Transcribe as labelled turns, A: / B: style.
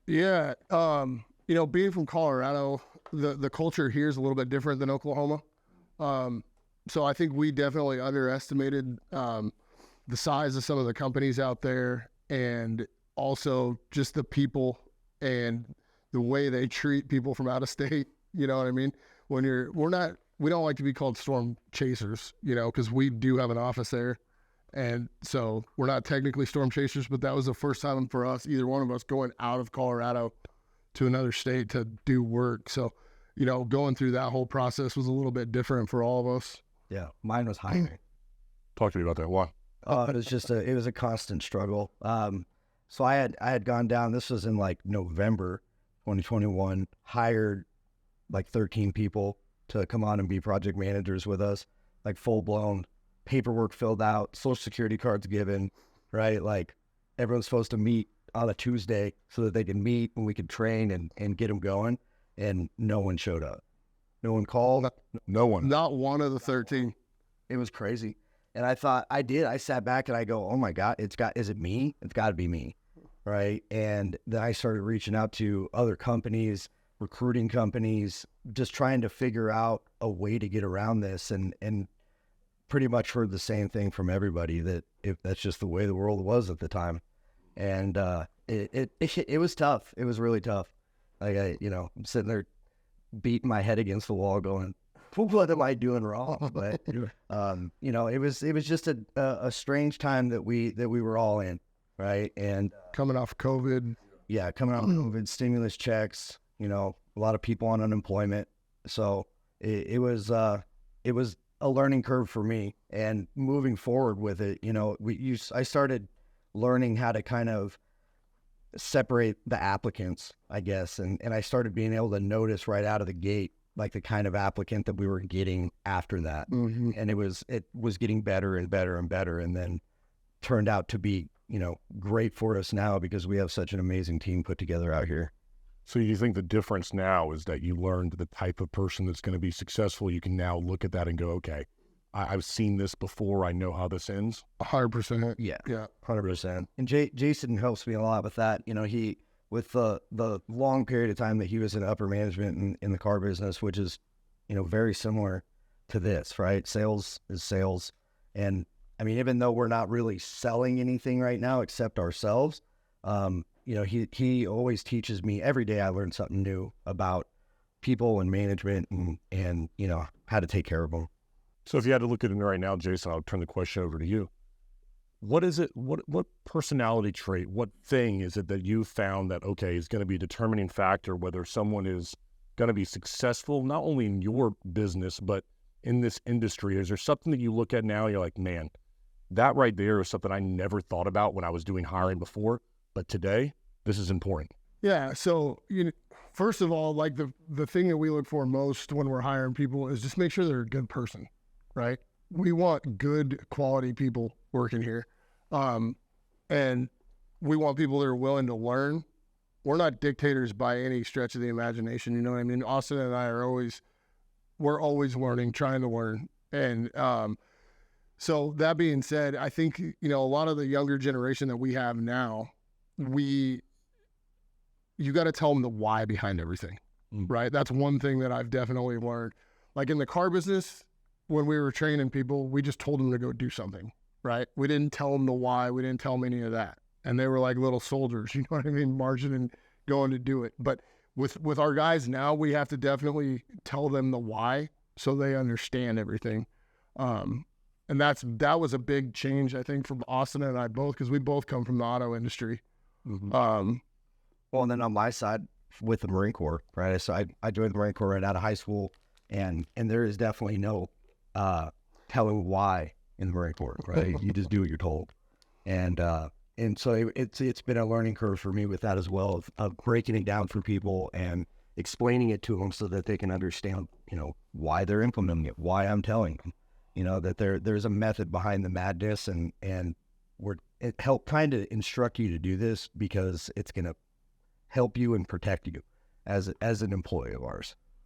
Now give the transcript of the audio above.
A: Yeah. Being from Colorado, the culture here is a little bit different than Oklahoma. Um, so I think we definitely underestimated the size of some of the companies out there, and also just the people and the way they treat people from out of state. You know what I mean? We don't like to be called storm chasers, because we do have an office there. And so we're not technically storm chasers, but that was the first time for us, either one of us, going out of Colorado to another state to do work. So, going through that whole process was a little bit different for all of us.
B: Yeah, mine was hiring.
C: Talk to me about that. Why?
B: It was a constant struggle. So I had gone down. This was in like November 2021. Hired like 13 people to come on and be project managers with us, like full blown paperwork filled out, social security cards given, right? Like everyone's supposed to meet on a Tuesday so that they can meet and we could train and get them going. And no one showed up. No one called.
C: No one.
A: Not one of the 13.
B: It was crazy. And I sat back and I go, oh my God, is it me? It's got to be me. Right. And then I started reaching out to other companies, recruiting companies, just trying to figure out a way to get around this, and pretty much heard the same thing from everybody, that if that's just the way the world was at the time. And it was tough. It was really tough. Like I'm sitting there beating my head against the wall going, what am I doing wrong? But it was just a strange time that we were all in, right? And
A: coming off COVID.
B: Yeah, coming off COVID, stimulus checks, a lot of people on unemployment. So it was a learning curve for me, and moving forward with it, I started learning how to kind of separate the applicants, I guess. And I started being able to notice right out of the gate, like the kind of applicant that we were getting after that.
A: Mm-hmm.
B: And it was getting better and better and better. And then turned out to be, great for us now because we have such an amazing team put together out here.
C: So you think the difference now is that you learned the type of person that's going to be successful? You can now look at that and go, okay, I've seen this before. I know how this ends.
A: 100%.
B: Yeah.
A: 100%.
B: And Jason helps me a lot with that. He, with the long period of time that he was in upper management in the car business, which is, very similar to this, right? Sales is sales. And I mean, even though we're not really selling anything right now except ourselves, he always teaches me every day. I learn something new about people and management and how to take care of them.
C: So if you had to look at it right now, Jason, I'll turn the question over to you. What is it? What personality trait, what thing is it that you found that, okay, is going to be a determining factor whether someone is going to be successful, not only in your business, but in this industry? Is there something that you look at now, you're like, man, that right there is something I never thought about when I was doing hiring before, but today, this is important?
A: Yeah. So, first of all, like the thing that we look for most when we're hiring people is just make sure they're a good person, right? We want good quality people working here. And we want people that are willing to learn. We're not dictators by any stretch of the imagination. You know what I mean? Austin and I we're always learning, trying to learn. And, so that being said, I think, a lot of the younger generation that we have now, you got to tell them the why behind everything, right? That's one thing that I've definitely learned. Like in the car business, when we were training people, we just told them to go do something, right? We didn't tell them the why. We didn't tell them any of that. And they were like little soldiers, you know what I mean? Marching and going to do it. But with our guys now, we have to definitely tell them the why so they understand everything. And that was a big change, I think, from Austin and I both, because we both come from the auto industry.
B: Mm-hmm. Well, and then on my side with the Marine Corps, right? So I joined the Marine Corps right out of high school, and there is definitely no telling why in the Marine Corps, right? You just do what you're told. And so it's been a learning curve for me with that as well, of breaking it down for people and explaining it to them so that they can understand, why they're implementing it, why I'm telling them. That there's a method behind the madness, and it help kind of instruct you to do this because it's going to help you and protect you as an employee of ours.